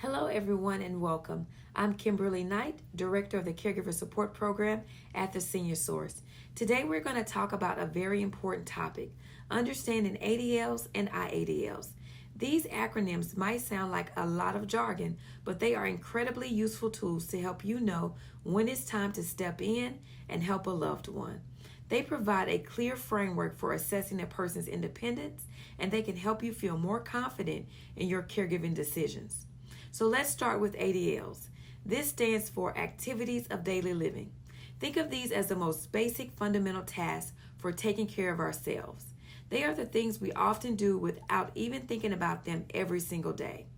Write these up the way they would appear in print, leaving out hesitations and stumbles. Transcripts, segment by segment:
Hello, everyone, and welcome. I'm Kimberly Knight, Director of the Caregiver Support Program at the Senior Source. Today, we're going to talk about a very important topic, understanding ADLs and IADLs. These acronyms might sound like a lot of jargon, but they are incredibly useful tools to help you know when it's time to step in and help a loved one. They provide a clear framework for assessing a person's independence, and they can help you feel more confident in your caregiving decisions. So let's start with ADLs. This stands for Activities of Daily Living. Think of these as the most basic fundamental tasks for taking care of ourselves. They are the things we often do without even thinking about them every single day.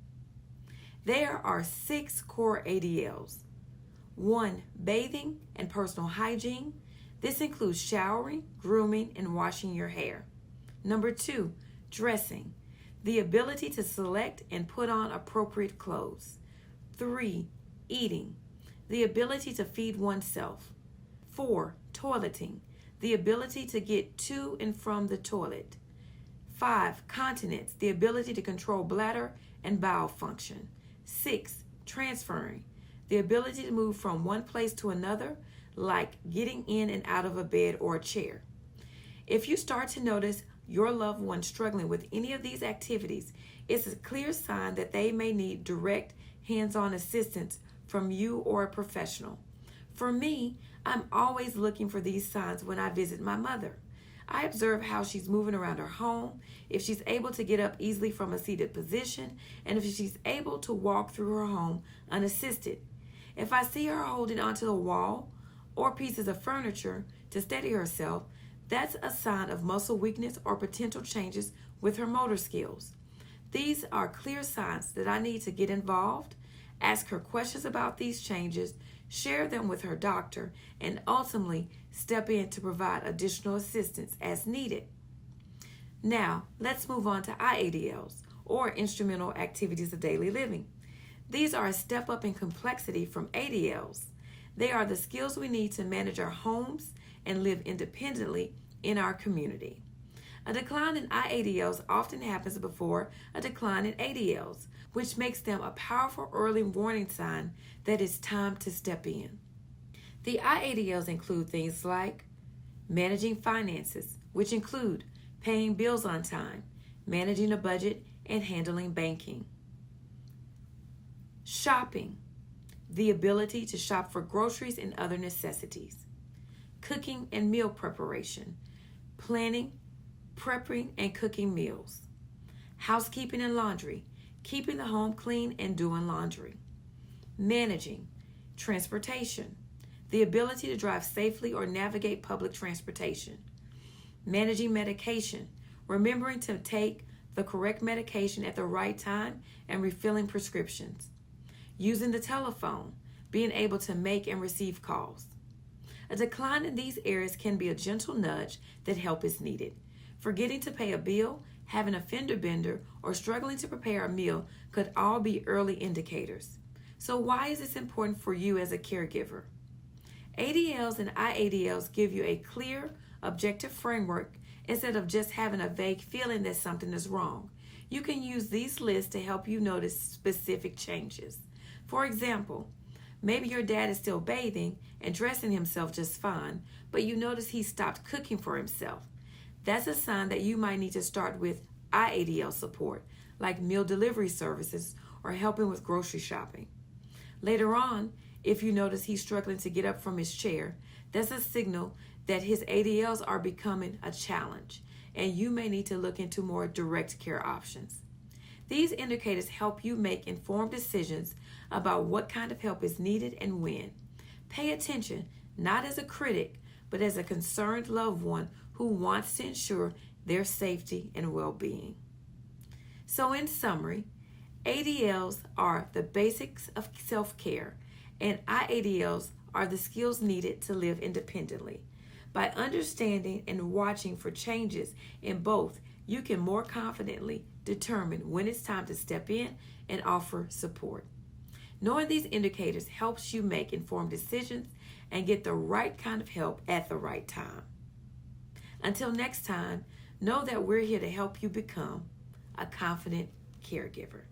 There are 6 core ADLs. 1. Bathing and personal hygiene. This includes showering, grooming, and washing your hair. Number 2. Dressing. The ability to select and put on appropriate clothes. 3. Eating. The ability to feed oneself. 4. Toileting. The ability to get to and from the toilet. 5. Continence. The ability to control bladder and bowel function. 6. Transferring. The ability to move from one place to another, like getting in and out of a bed or a chair. If you start to notice your loved one struggling with any of these activities, it's a clear sign that they may need direct hands-on assistance from you or a professional. For me, I'm always looking for these signs when I visit my mother. I observe how she's moving around her home, if she's able to get up easily from a seated position, and if she's able to walk through her home unassisted. If I see her holding onto a wall or pieces of furniture to steady herself, that's a sign of muscle weakness or potential changes with her motor skills. These are clear signs that I need to get involved, ask her questions about these changes, share them with her doctor, and ultimately step in to provide additional assistance as needed. Now, let's move on to IADLs, or Instrumental Activities of Daily Living. These are a step up in complexity from ADLs. They are the skills we need to manage our homes and live independently in our community. A decline in IADLs often happens before a decline in ADLs, which makes them a powerful early warning sign that it's time to step in. The IADLs include things like managing finances, which include paying bills on time, managing a budget, and handling banking. Shopping, the ability to shop for groceries and other necessities. Cooking and meal preparation, planning, prepping, and cooking meals. Housekeeping and laundry, keeping the home clean and doing laundry. Managing, transportation, the ability to drive safely or navigate public transportation. Managing medication, remembering to take the correct medication at the right time and refilling prescriptions. Using the telephone, being able to make and receive calls. A decline in these areas can be a gentle nudge that help is needed. Forgetting to pay a bill, having a fender bender, or struggling to prepare a meal could all be early indicators. So why is this important for you as a caregiver? ADLs and IADLs give you a clear, objective framework instead of just having a vague feeling that something is wrong. You can use these lists to help you notice specific changes. For example, maybe your dad is still bathing and dressing himself just fine, but you notice he stopped cooking for himself. That's a sign that you might need to start with IADL support, like meal delivery services or helping with grocery shopping. Later on, if you notice he's struggling to get up from his chair, that's a signal that his ADLs are becoming a challenge, and you may need to look into more direct care options. These indicators help you make informed decisions about what kind of help is needed and when. Pay attention, not as a critic, but as a concerned loved one who wants to ensure their safety and well-being. So in summary, ADLs are the basics of self-care, and IADLs are the skills needed to live independently. By understanding and watching for changes in both, you can more confidently determine when it's time to step in and offer support. Knowing these indicators helps you make informed decisions and get the right kind of help at the right time. Until next time, know that we're here to help you become a confident caregiver.